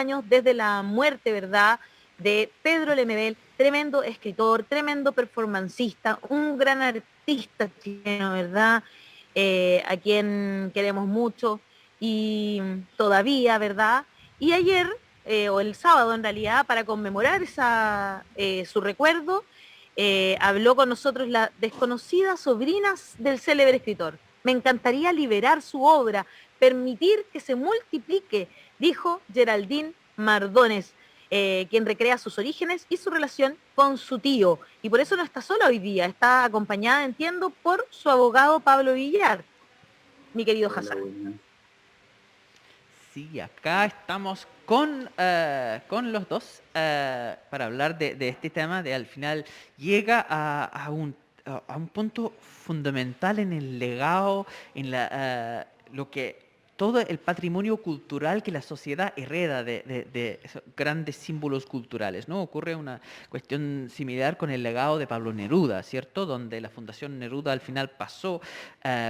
años desde la muerte, ¿verdad?, de Pedro Lemebel, tremendo escritor, tremendo performancista, un gran artista chileno, ¿verdad?, a quien queremos mucho y todavía, ¿verdad? Y ayer, o el sábado en realidad, para conmemorar su recuerdo, habló con nosotros la desconocida sobrina del célebre escritor. Me encantaría liberar su obra, permitir que se multiplique, dijo Geraldine Mardones, quien recrea sus orígenes y su relación con su tío. Y por eso no está sola hoy día, está acompañada, entiendo, por su abogado Pablo Villar, mi querido Hola, Hassan. buenas. Sí, acá estamos con los dos para hablar de este tema de al final llega a un punto fundamental en el legado, en lo que todo el patrimonio cultural que la sociedad hereda de esos grandes símbolos culturales, ¿no? Ocurre una cuestión similar con el legado de Pablo Neruda, ¿cierto? Donde la Fundación Neruda al final pasó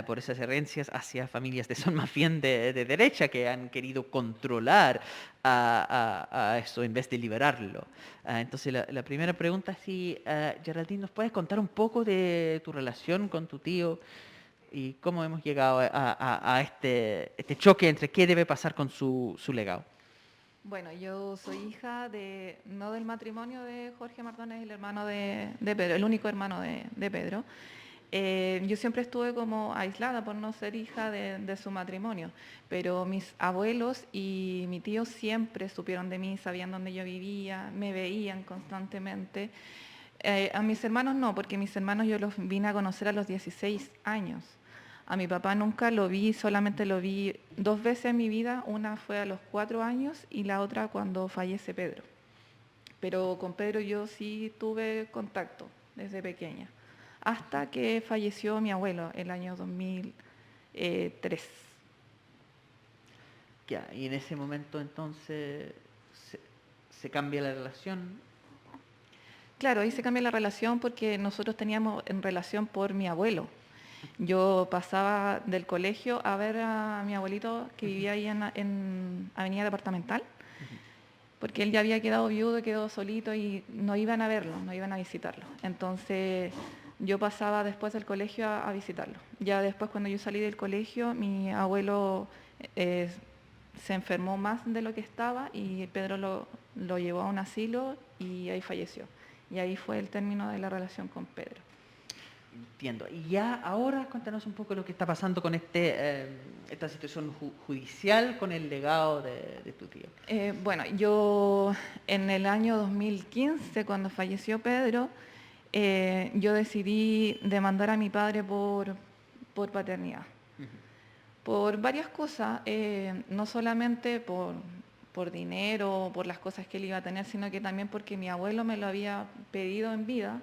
por esas herencias hacia familias que son más bien de derecha, que han querido controlar a eso en vez de liberarlo. Entonces, la primera pregunta es si, Geraldine, ¿nos puedes contar un poco de tu relación con tu tío y cómo hemos llegado a este choque entre qué debe pasar con su legado? Bueno, yo soy hija no del matrimonio de Jorge Mardones, el hermano de Pedro, el único hermano de Pedro. Yo siempre estuve como aislada por no ser hija de su matrimonio, pero mis abuelos y mi tío siempre supieron de mí, sabían dónde yo vivía, me veían constantemente. A mis hermanos no, porque mis hermanos yo los vine a conocer a los 16 años. A mi papá nunca lo vi, solamente lo vi 2 veces en mi vida, una fue a los 4 años y la otra cuando fallece Pedro. Pero con Pedro yo sí tuve contacto desde pequeña, hasta que falleció mi abuelo el año 2003. Ya, y en ese momento entonces se, se cambia la relación. Claro, ahí se cambia la relación porque nosotros teníamos en relación por mi abuelo. Yo pasaba del colegio a ver a mi abuelito que vivía ahí en Avenida Departamental, porque él ya había quedado viudo, quedó solito y no iban a verlo, no iban a visitarlo. Entonces yo pasaba después del colegio a visitarlo. Ya después cuando yo salí del colegio, mi abuelo eh, se enfermó más de lo que estaba y Pedro lo llevó a un asilo y ahí falleció. Y ahí fue el término de la relación con Pedro. Entiendo. Y ya ahora cuéntanos un poco lo que está pasando con esta situación judicial con el legado de tu tío. Bueno, yo en el año 2015, cuando falleció Pedro, yo decidí demandar a mi padre por paternidad. Por varias cosas, no solamente por dinero, por las cosas que él iba a tener, sino que también porque mi abuelo me lo había pedido en vida,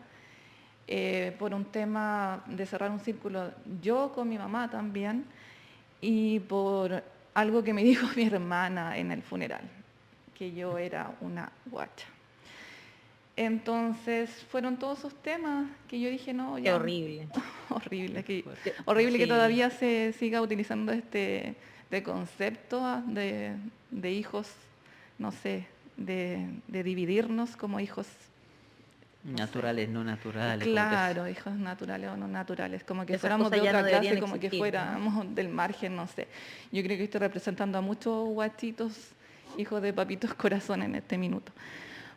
por un tema de cerrar un círculo, yo con mi mamá también, y por algo que me dijo mi hermana en el funeral, que yo era una guacha. Entonces fueron todos esos temas que yo dije, no, Qué ya, horrible. horrible, Qué- horrible que Sí. todavía se siga utilizando de concepto de hijos, no sé, de dividirnos como hijos, no sé. Naturales, no naturales, como te... Claro, hijos naturales o no naturales, como que Esas fuéramos cosas de ya no otra deberían clase, como que existir, ¿no? fuéramos del margen, no sé. Yo creo que estoy representando a muchos guachitos, hijos de papitos corazón en este minuto.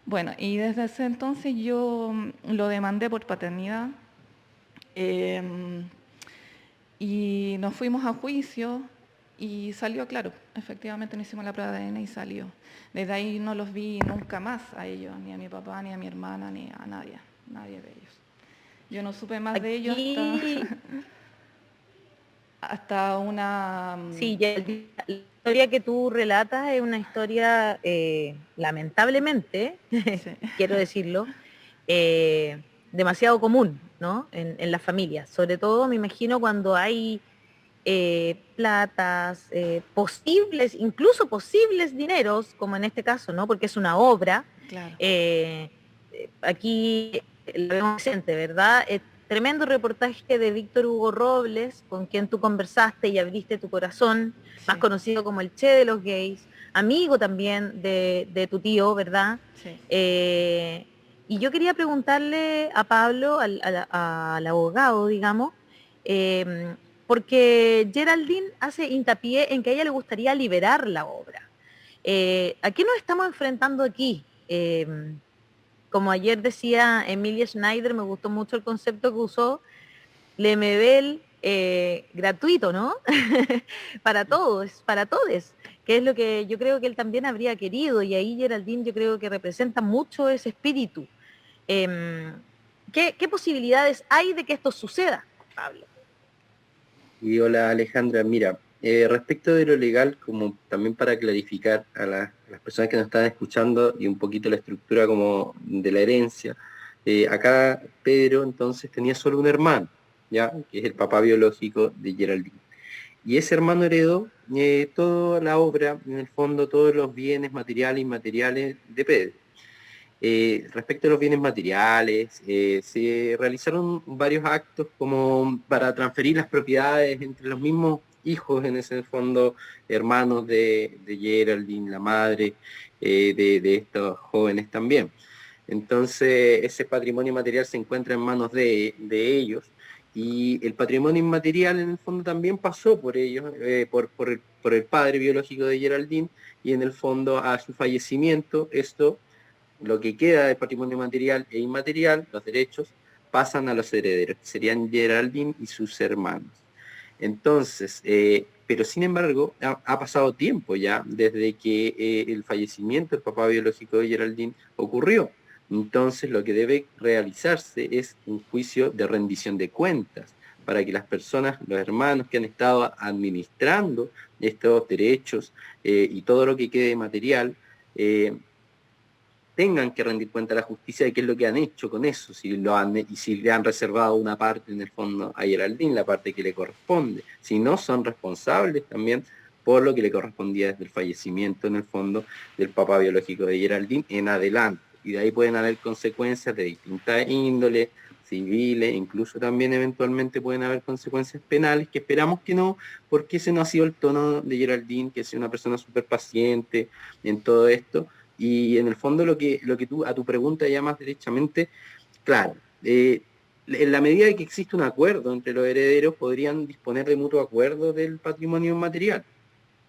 Bueno, y desde ese entonces yo lo demandé por paternidad y nos fuimos a juicio y salió claro, efectivamente no hicimos la prueba de ADN y salió. Desde ahí no los vi nunca más a ellos, ni a mi papá, ni a mi hermana, ni a nadie de ellos. Yo no supe más de ellos Aquí, hasta una... sí, ya la historia que tú relatas es una historia, lamentablemente, Sí. quiero decirlo, demasiado común, ¿no? En las familias. Sobre todo, me imagino, cuando hay platas, posibles, incluso posibles dineros, como en este caso, ¿no? Porque es una obra. Claro. eh, Aquí lo vemos presente, ¿verdad? Tremendo reportaje de Víctor Hugo Robles, con quien tú conversaste y abriste tu corazón, más Sí. conocido como el Che de los gays, amigo también de tu tío, ¿verdad? Sí. Y yo quería preguntarle a Pablo, al abogado, digamos, porque Geraldine hace hincapié en que a ella le gustaría liberar la obra. ¿A qué nos estamos enfrentando aquí? Como ayer decía Emilia Schneider, me gustó mucho el concepto que usó, Lemebel gratuito, ¿no? Para todos, que es lo que yo creo que él también habría querido, y ahí Geraldine yo creo que representa mucho ese espíritu. Em, ¿qué posibilidades hay de que esto suceda, Pablo? Y hola Alejandra, mira, respecto de lo legal, como también para clarificar a las personas que nos están escuchando y un poquito la estructura como de la herencia, acá Pedro entonces tenía solo un hermano, ¿ya? Que es el papá biológico de Geraldine. Y ese hermano heredó toda la obra, en el fondo todos los bienes materiales e inmateriales de Pedro. Respecto a los bienes materiales, se realizaron varios actos como para transferir las propiedades entre los mismos hijos, en ese fondo, hermanos de Geraldine, la madre de estos jóvenes también. Entonces, ese patrimonio material se encuentra en manos de ellos y el patrimonio inmaterial en el fondo también pasó por ellos, por el padre biológico de Geraldine, y en el fondo a su fallecimiento esto, lo que queda de patrimonio material e inmaterial, los derechos, pasan a los herederos, que serían Geraldine y sus hermanos. Entonces, pero sin embargo, ha pasado tiempo ya desde que el fallecimiento del papá biológico de Geraldine ocurrió. Entonces, lo que debe realizarse es un juicio de rendición de cuentas para que las personas, los hermanos que han estado administrando estos derechos y todo lo que quede material, tengan que rendir cuenta a la justicia de qué es lo que han hecho con eso, y si le han reservado una parte en el fondo a Geraldine, la parte que le corresponde. Si no, son responsables también por lo que le correspondía desde el fallecimiento en el fondo del papá biológico de Geraldine en adelante. Y de ahí pueden haber consecuencias de distintas índoles, civiles, incluso también eventualmente pueden haber consecuencias penales, que esperamos que no, porque ese no ha sido el tono de Geraldine, que es una persona súper paciente en todo esto. Y en el fondo lo que tú, a tu pregunta ya más derechamente, claro, en la medida de que existe un acuerdo entre los herederos, podrían disponer de mutuo acuerdo del patrimonio material.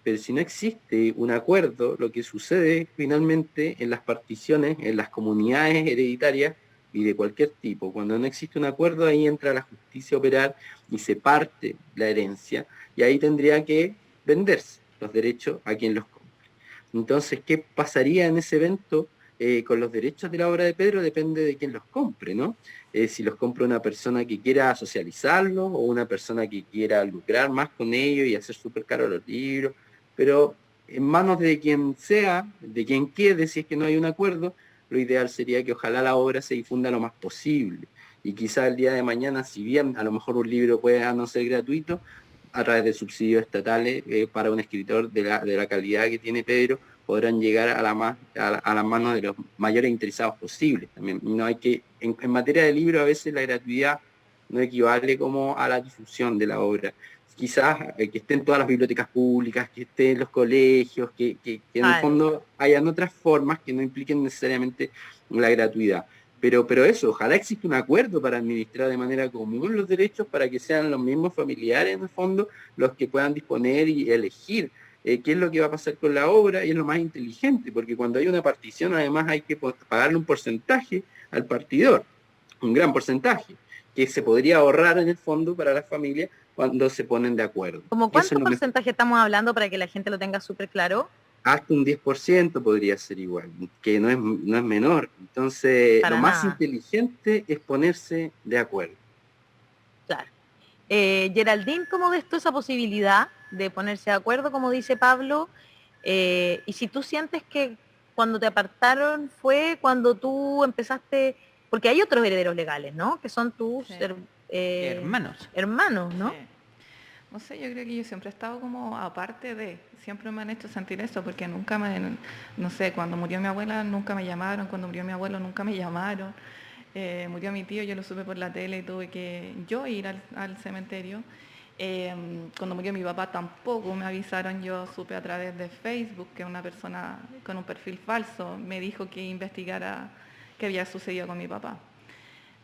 Pero si no existe un acuerdo, lo que sucede finalmente en las particiones, en las comunidades hereditarias y de cualquier tipo, cuando no existe un acuerdo, ahí entra la justicia a operar y se parte la herencia, y ahí tendría que venderse los derechos a quien los compra. Entonces, ¿qué pasaría en ese evento con los derechos de la obra de Pedro? Depende de quién los compre, ¿no? Si los compra una persona que quiera socializarlo o una persona que quiera lucrar más con ellos y hacer súper caros los libros, pero en manos de quien sea, de quien quede, si es que no hay un acuerdo, lo ideal sería que ojalá la obra se difunda lo más posible. Y quizá el día de mañana, si bien a lo mejor un libro pueda no ser gratuito, a través de subsidios estatales para un escritor de la calidad que tiene Pedro, podrán llegar a las manos de los mayores interesados posibles. También no hay que, en materia de libro, a veces la gratuidad no equivale como a la difusión de la obra. Quizás que esté en todas las bibliotecas públicas, que esté en los colegios, que en el Vale. fondo hayan otras formas que no impliquen necesariamente la gratuidad. Pero eso, ojalá exista un acuerdo para administrar de manera común los derechos para que sean los mismos familiares, en el fondo, los que puedan disponer y elegir qué es lo que va a pasar con la obra, y es lo más inteligente, porque cuando hay una partición, además hay que pagarle un porcentaje al partidor, un gran porcentaje, que se podría ahorrar en el fondo para las familias cuando se ponen de acuerdo. ¿Cómo Eso cuánto es lo mejor. porcentaje estamos hablando para que la gente lo tenga súper claro? Hasta un 10% podría ser igual, que no es menor. Entonces, lo Para más nada, inteligente es ponerse de acuerdo. claro. Geraldine, ¿cómo ves tú esa posibilidad de ponerse de acuerdo, como dice Pablo? Y si tú sientes que cuando te apartaron fue cuando tú empezaste, porque hay otros herederos legales, ¿no? Que son tus Sí, Hermanos. hermanos, sí. ¿no? No sé, yo creo que yo siempre he estado como aparte de, siempre me han hecho sentir eso, porque nunca me, no sé, cuando murió mi abuela nunca me llamaron, cuando murió mi abuelo nunca me llamaron, murió mi tío, yo lo supe por la tele y tuve que yo ir al cementerio. Cuando murió mi papá tampoco me avisaron, yo supe a través de Facebook que una persona con un perfil falso me dijo que investigara qué había sucedido con mi papá.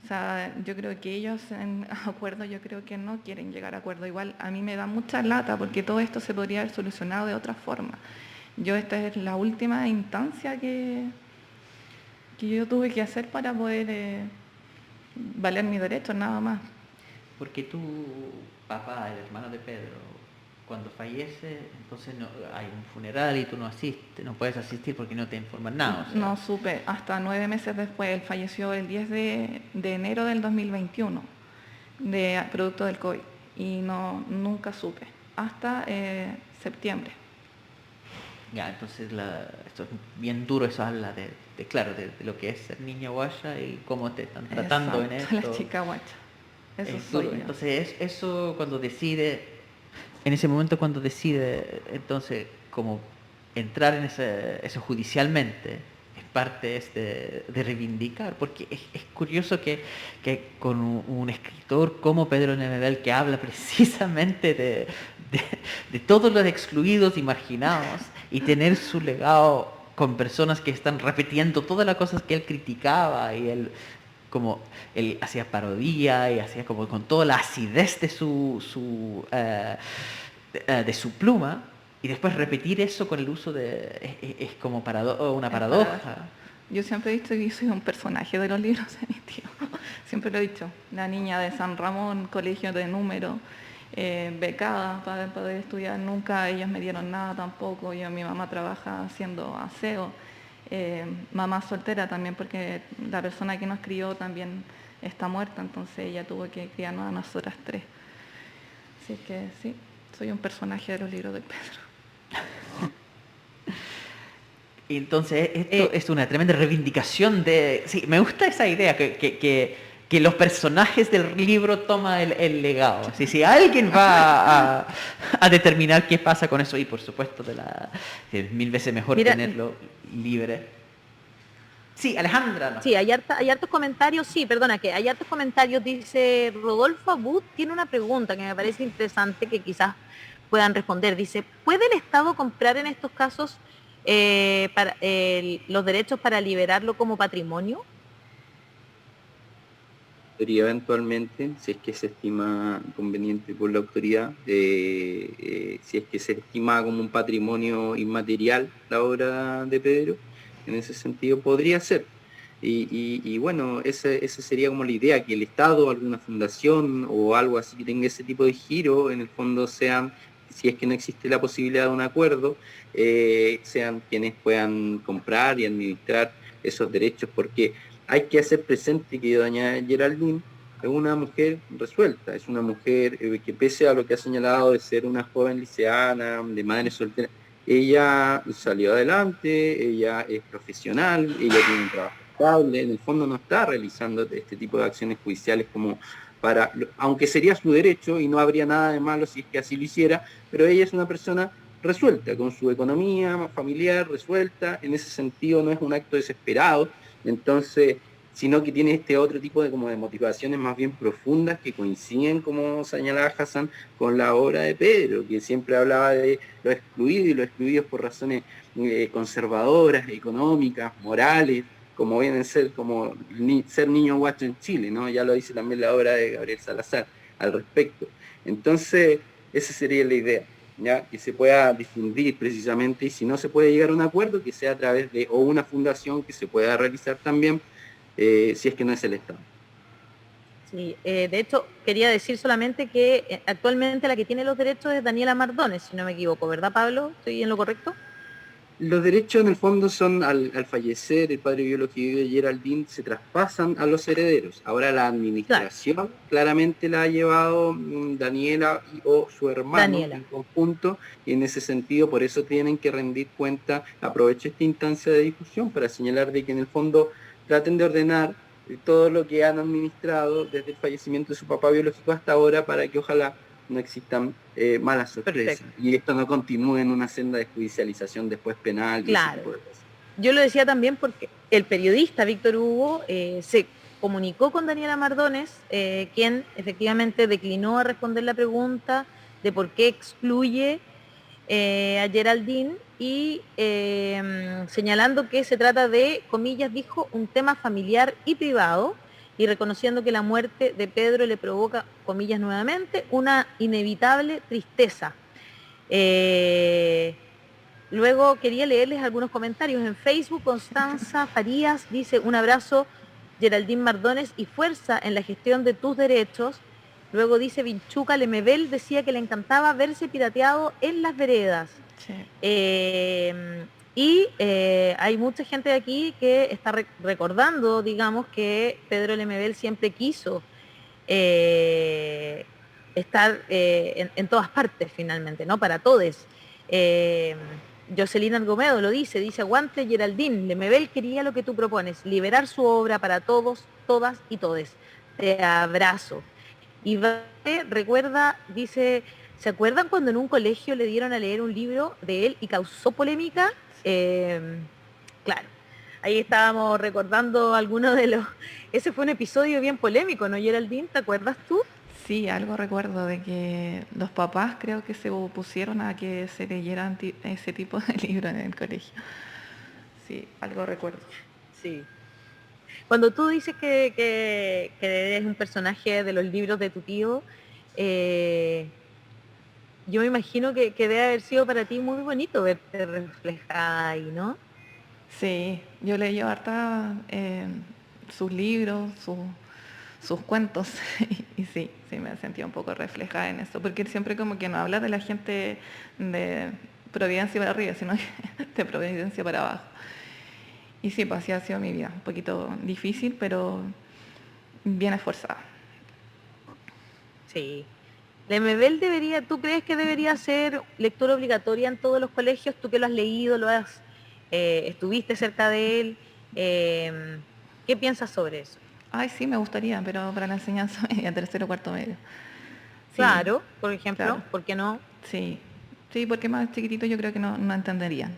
O sea, yo creo que ellos en acuerdo, yo creo que no quieren llegar a acuerdo. Igual a mí me da mucha lata porque todo esto se podría haber solucionado de otra forma. Esta es la última instancia que yo tuve que hacer para poder valer mis derechos, nada más. Porque tu papá, el hermano de Pedro, cuando fallece, entonces no, hay un funeral y tú no asistes, no puedes asistir porque no te informan nada. O sea. No supe, hasta 9 meses después. Él falleció el 10 de enero del 2021, producto del COVID, y nunca supe, hasta septiembre. Ya, entonces esto es bien duro, eso habla de lo que es ser niña guaya y cómo te están tratando. Exacto, en esto. La chica guacha. Eso es soy duro. yo. Entonces eso cuando decide, en ese momento cuando decide, entonces como entrar en eso judicialmente, es parte de reivindicar, porque es curioso que con un escritor como Pedro Lemebel, que habla precisamente de todos los excluidos y marginados, y tener su legado con personas que están repitiendo todas las cosas que él criticaba, y él hacía parodia y hacía como con toda la acidez de su pluma, y después repetir eso con el uso es como una paradoja. Yo siempre he dicho que soy un personaje de los libros de mi tío. Siempre lo he dicho. La niña de San Ramón, colegio de número, becada para poder estudiar. Nunca ellos me dieron nada tampoco. Mi mamá trabaja haciendo aseo. Mamá soltera también, porque la persona que nos crió también está muerta, entonces ella tuvo que criarnos a nosotras 3. Así que sí, soy un personaje de los libros de Pedro. Entonces esto es una tremenda reivindicación sí, me gusta esa idea que los personajes del libro toman el legado. Si alguien va a determinar qué pasa con eso, y por supuesto es 1000 veces mejor tenerlo libre. Sí, Alejandra. No. Sí, hay hartos comentarios, hay hartos comentarios, dice Rodolfo Abud, tiene una pregunta que me parece interesante que quizás puedan responder. Dice, ¿puede el Estado comprar en estos casos los derechos para liberarlo como patrimonio? Eventualmente, si es que se estima conveniente por la autoridad, si es que se estima como un patrimonio inmaterial la obra de Pedro, en ese sentido podría ser. Y bueno, esa sería como la idea, que el Estado, alguna fundación o algo así que tenga ese tipo de giro, en el fondo sean, si es que no existe la posibilidad de un acuerdo, sean quienes puedan comprar y administrar esos derechos, porque hay que hacer presente que doña Geraldine es una mujer resuelta, es una mujer que pese a lo que ha señalado de ser una joven liceana, de madre soltera, ella salió adelante, ella es profesional, ella tiene un trabajo estable, en el fondo no está realizando este tipo de acciones judiciales como aunque sería su derecho y no habría nada de malo si es que así lo hiciera, pero ella es una persona resuelta, con su economía familiar resuelta, en ese sentido no es un acto desesperado, entonces, sino que tiene este otro tipo de motivaciones más bien profundas que coinciden, como señalaba Hassan, con la obra de Pedro, que siempre hablaba de los excluidos y los excluidos por razones conservadoras, económicas, morales, como vienen a ser como ser niño guacho en Chile, ¿no? Ya lo dice también la obra de Gabriel Salazar al respecto. Entonces, esa sería la idea. ¿Ya? Que se pueda difundir precisamente, y si no se puede llegar a un acuerdo, que sea a través de una fundación que se pueda realizar también, si es que no es el Estado. Sí, de hecho, quería decir solamente que actualmente la que tiene los derechos es Daniela Mardones, si no me equivoco, ¿verdad, Pablo? ¿Estoy en lo correcto? Los derechos en el fondo son, al fallecer el padre biológico de Geraldine, se traspasan a los herederos. Ahora la administración claramente la ha llevado Daniela o su hermano en conjunto, y en ese sentido por eso tienen que rendir cuenta. Aprovecho esta instancia de discusión para señalar de que en el fondo traten de ordenar todo lo que han administrado desde el fallecimiento de su papá biológico hasta ahora, para que ojalá no existan malas sorpresas. Perfecto. Y esto no continúe en una senda de judicialización después penal. Claro. Yo lo decía también porque el periodista Víctor Hugo se comunicó con Daniela Mardones, quien efectivamente declinó a responder la pregunta de por qué excluye a Geraldine y señalando que se trata de, comillas, dijo, un tema familiar y privado, y reconociendo que la muerte de Pedro le provoca, comillas nuevamente, una inevitable tristeza. Luego quería leerles algunos comentarios. En Facebook, Constanza Farías dice: un abrazo, Geraldine Mardones, y fuerza en la gestión de tus derechos. Luego dice Vinchuca Lemebel, decía que le encantaba verse pirateado en las veredas. Sí. Hay mucha gente de aquí que está recordando, digamos, que Pedro Lemebel siempre quiso estar en todas partes finalmente, ¿no? Para todos. Jocelyn Argomedo lo dice, aguante Geraldine, Lemebel quería lo que tú propones, liberar su obra para todos, todas y todes. Te abrazo. Y recuerda, dice, ¿se acuerdan cuando en un colegio le dieron a leer un libro de él y causó polémica? Claro, ahí estábamos recordando algunos de los... Ese fue un episodio bien polémico, ¿no, Geraldine? ¿Te acuerdas tú? Sí, algo recuerdo de que los papás creo que se opusieron a que se leyeran ese tipo de libros en el colegio. Sí, algo recuerdo. Sí. Cuando tú dices que eres un personaje de los libros de tu tío, yo me imagino que debe haber sido para ti muy bonito verte reflejada ahí, ¿no? Sí, yo leí harta sus libros, sus cuentos y sí, me sentía un poco reflejada en eso, porque él siempre como que no habla de la gente de Providencia para arriba, sino de Providencia para abajo. Y sí, pues así ha sido mi vida, un poquito difícil, pero bien esforzada. Sí. Lemebel debería, ¿tú crees que debería ser lectura obligatoria en todos los colegios? Tú que lo has leído, estuviste cerca de él, ¿qué piensas sobre eso? Ay, sí, me gustaría, pero para la enseñanza media, tercero, cuarto medio. Sí, Claro, por ejemplo, claro. ¿por qué no? Sí, porque más chiquitito yo creo que no entenderían.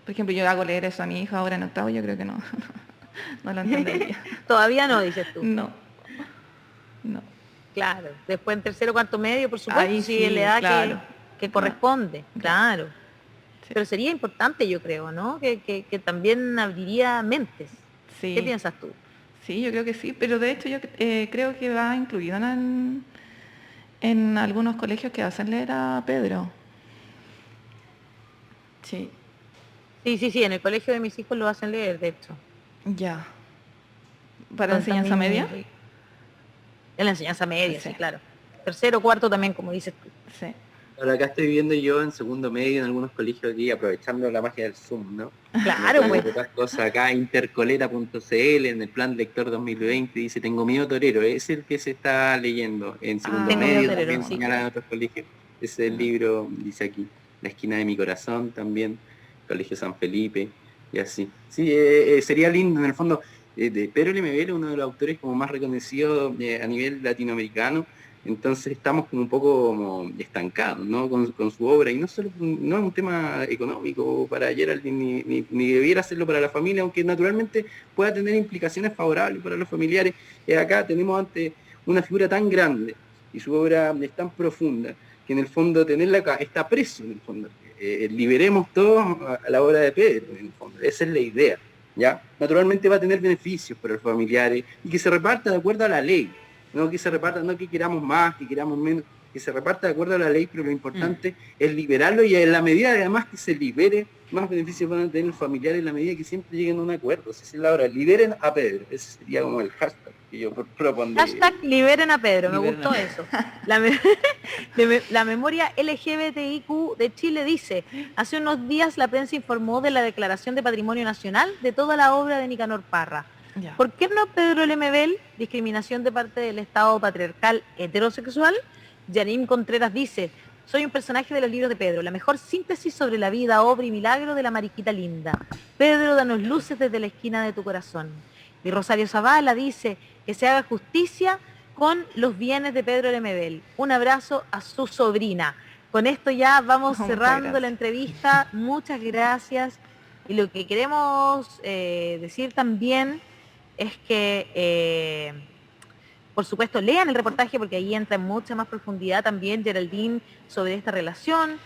Por ejemplo, yo hago leer eso a mi hija ahora en octavo, yo creo que no, no lo entendería. Todavía no, dices tú. No. Claro, después en tercero, cuarto medio, por supuesto, Ahí sí, en sí, la edad claro. que corresponde, claro. Sí. Pero sería importante, yo creo, ¿no? Que también abriría mentes. Sí. ¿Qué piensas tú? Sí, yo creo que sí, pero de hecho yo creo que va incluido en algunos colegios que hacen leer a Pedro. Sí. Sí, en el colegio de mis hijos lo hacen leer, de hecho. Ya. ¿Para enseñanza media? En la enseñanza media, Sí. sí, claro. Tercero, cuarto también, como dices tú. Sí. Ahora acá estoy viendo yo en segundo medio en algunos colegios aquí, aprovechando la magia del Zoom, ¿no? Claro, pues. Cosas acá, intercoleta.cl, en el plan lector 2020, dice, tengo miedo torero, es el que se está leyendo en segundo Tengo medio, miedo torero, también sí. señalan en otros colegios. Ese es el libro, dice aquí, La esquina de mi corazón también, Colegio San Felipe, y así. Sí, sería lindo, en el fondo, de Pedro Lemebel, uno de los autores como más reconocidos a nivel latinoamericano. Entonces estamos como un poco como estancados, ¿no? Con su obra, y no solo no es un tema económico para Geraldine, ni debiera serlo para la familia, aunque naturalmente pueda tener implicaciones favorables para los familiares. Acá tenemos ante una figura tan grande y su obra es tan profunda que en el fondo tenerla acá está preso, en el fondo. Liberemos todos a la obra de Pedro, en el fondo. Esa es la idea, ¿ya? Naturalmente va a tener beneficios para los familiares y que se reparta de acuerdo a la ley. No que se reparta, no que queramos más, que queramos menos, que se reparta de acuerdo a la ley, pero lo importante es liberarlo, y en la medida además que se libere, más beneficios van a tener los familiares en la medida que siempre lleguen a un acuerdo. Si es la hora, liberen a Pedro. Ese sería como el hashtag que yo propondría. Hashtag liberen a Pedro, Liberen me gustó eso. La memoria LGBTIQ de Chile dice, hace unos días la prensa informó de la declaración de Patrimonio Nacional de toda la obra de Nicanor Parra. Ya. ¿Por qué no Pedro Lemebel? Discriminación de parte del Estado patriarcal heterosexual. Janine Contreras dice, soy un personaje de los libros de Pedro, la mejor síntesis sobre la vida, obra y milagro de la mariquita linda. Pedro, danos luces desde la esquina de tu corazón. Y Rosario Zavala dice, que se haga justicia con los bienes de Pedro Lemebel. Un abrazo a su sobrina. Con esto ya vamos cerrando la entrevista. Muchas gracias. Y lo que queremos decir también es que, por supuesto, lean el reportaje porque ahí entra en mucha más profundidad también Geraldine sobre esta relación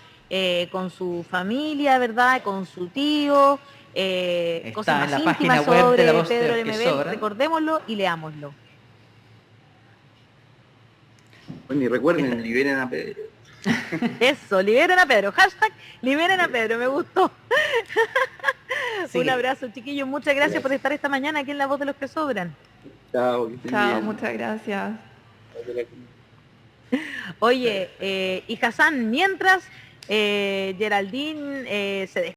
con su familia, ¿verdad? Con su tío, cosas Está en más la página íntimas web de la sobre voz de Pedro los que Lemebel. sobran. Recordémoslo y leámoslo. Bueno, y recuerden, liberen a Pedro. Eso, liberen a Pedro. Hashtag liberen a Pedro, me gustó. Sí. Un abrazo, chiquillos. Muchas gracias por estar esta mañana aquí en La Voz de los que Sobran. Chao, que estén Chao, bien. muchas gracias. Oye, y Hassan, mientras Geraldine se